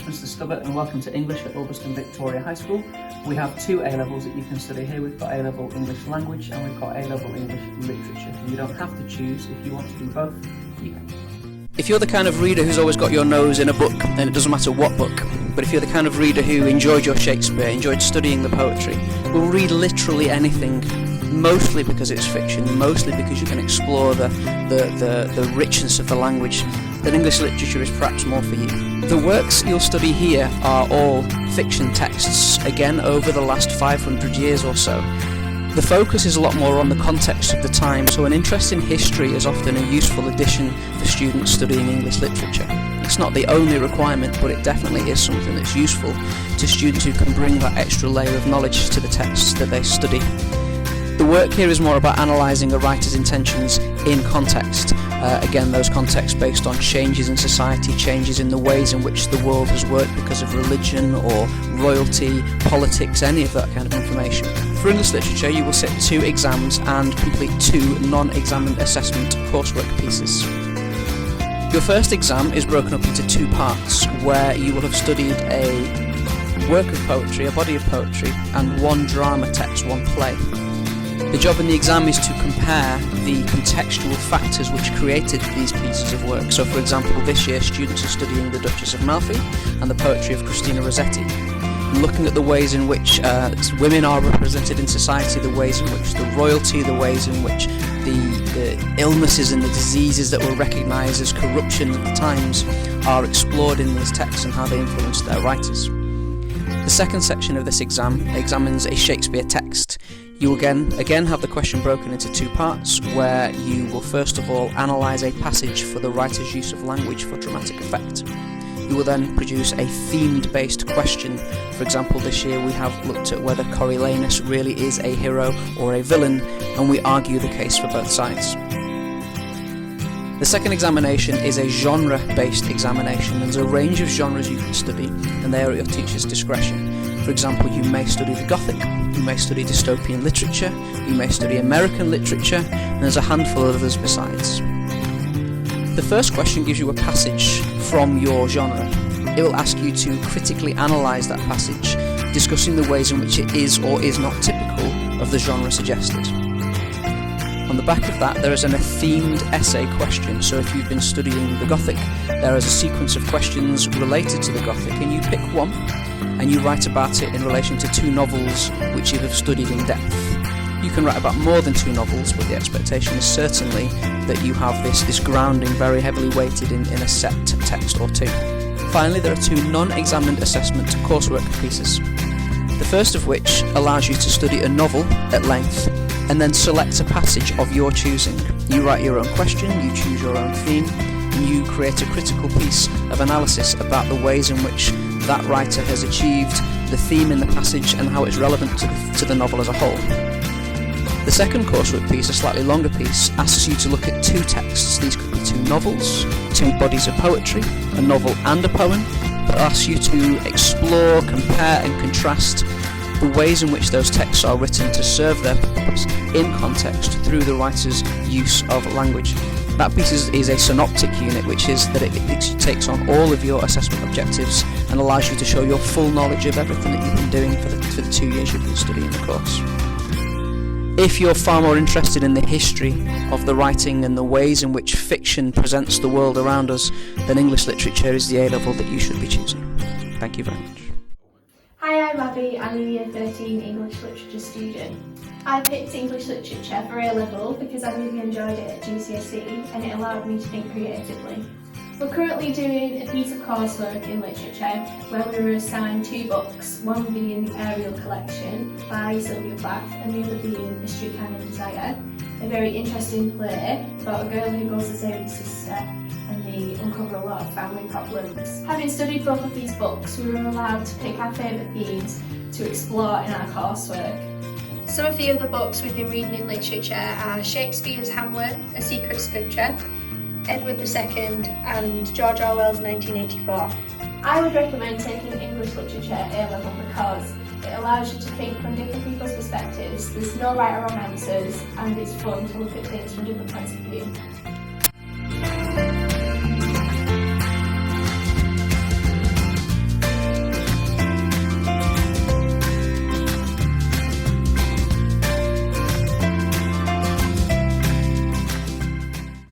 Mr Stubbart and welcome to English at Ulverston Victoria High School. We have two A-levels that you can study here. We've got A-level English Language and we've got A-level English Literature. You don't have to choose. If you want to do both, you can. If you're the kind of reader who's always got your nose in a book, then it doesn't matter what book, but if you're the kind of reader who enjoyed your Shakespeare, enjoyed studying the poetry, will read literally anything, mostly because it's fiction, mostly because you can explore the richness of the language, then English literature is perhaps more for you. The works you'll study here are all fiction texts, again over the last 500 years or so. The focus is a lot more on the context of the time, so an interest in history is often a useful addition for students studying English literature. It's not the only requirement, but it definitely is something that's useful to students who can bring that extra layer of knowledge to the texts that they study. The work here is more about analysing a writer's intentions in context. Again, those contexts based on changes in society, changes in the ways in which the world has worked because of religion or royalty, politics, any of that kind of information. For English literature, you will sit 2 exams and complete 2 non-examined assessment coursework pieces. Your first exam is broken up into 2 parts, where you will have studied a work of poetry, a body of poetry, and 1 drama text, 1 play. The job in the exam is to compare the contextual factors which created these pieces of work. So, for example, this year students are studying The Duchess of Malfi and the poetry of Christina Rossetti, looking at the ways in which women are represented in society, the ways in which the royalty, the ways in which the illnesses and the diseases that were recognised as corruption at the times are explored in these texts and how they influenced their writers. The second section of this exam examines a Shakespeare text. You will again have the question broken into 2 parts, where you will first of all analyse a passage for the writer's use of language for dramatic effect. You will then produce a themed-based question. For example, this year we have looked at whether Coriolanus really is a hero or a villain, and we argue the case for both sides. The second examination is a genre-based examination. There's a range of genres you can study, and they are at your teacher's discretion. For example, you may study the Gothic, you may study dystopian literature, you may study American literature, and there's a handful of others besides. The first question gives you a passage from your genre. It will ask you to critically analyse that passage, discussing the ways in which it is or is not typical of the genre suggested. On the back of that, there is a themed essay question. So if you've been studying the Gothic, there is a sequence of questions related to the Gothic, and you pick one and you write about it in relation to 2 novels which you have studied in depth. You can write about more than 2 novels, but the expectation is certainly that you have this grounding very heavily weighted in a set text or 2. Finally, there are 2 non-examined assessment coursework pieces. The first of which allows you to study a novel at length and then select a passage of your choosing. You write your own question, you choose your own theme, and you create a critical piece of analysis about the ways in which that writer has achieved the theme in the passage and how it's relevant to the novel as a whole. The second coursework piece, a slightly longer piece, asks you to look at 2 texts. These could be 2 novels, 2 bodies of poetry, a novel and a poem, but asks you to explore, compare and contrast the ways in which those texts are written to serve their purpose in context through the writer's use of language. That piece is a synoptic unit, which is that it takes on all of your assessment objectives and allows you to show your full knowledge of everything that you've been doing for the 2 years you've been studying the course. If you're far more interested in the history of the writing and the ways in which fiction presents the world around us, then English literature is the A-level that you should be choosing. Thank you very much. Hi, I'm Abby. I'm a Year 13 English Literature student. I picked English Literature for A-level because I really enjoyed it at GCSE and it allowed me to think creatively. We're currently doing a piece of coursework in literature where we were assigned 2 books, one being The Ariel Collection by Sylvia Plath and the other being A Street Kind of Desire, a very interesting play about a girl who goes to save her sister and they uncover a lot of family problems. Having studied both of these books, we were allowed to pick our favourite themes to explore in our coursework. Some of the other books we've been reading in literature are Shakespeare's Hamlet, A Secret Scripture, Edward II and George Orwell's 1984. I would recommend taking English Literature A-level because it allows you to think from different people's perspectives, there's no right or wrong answers, and it's fun to look at things from different points of view.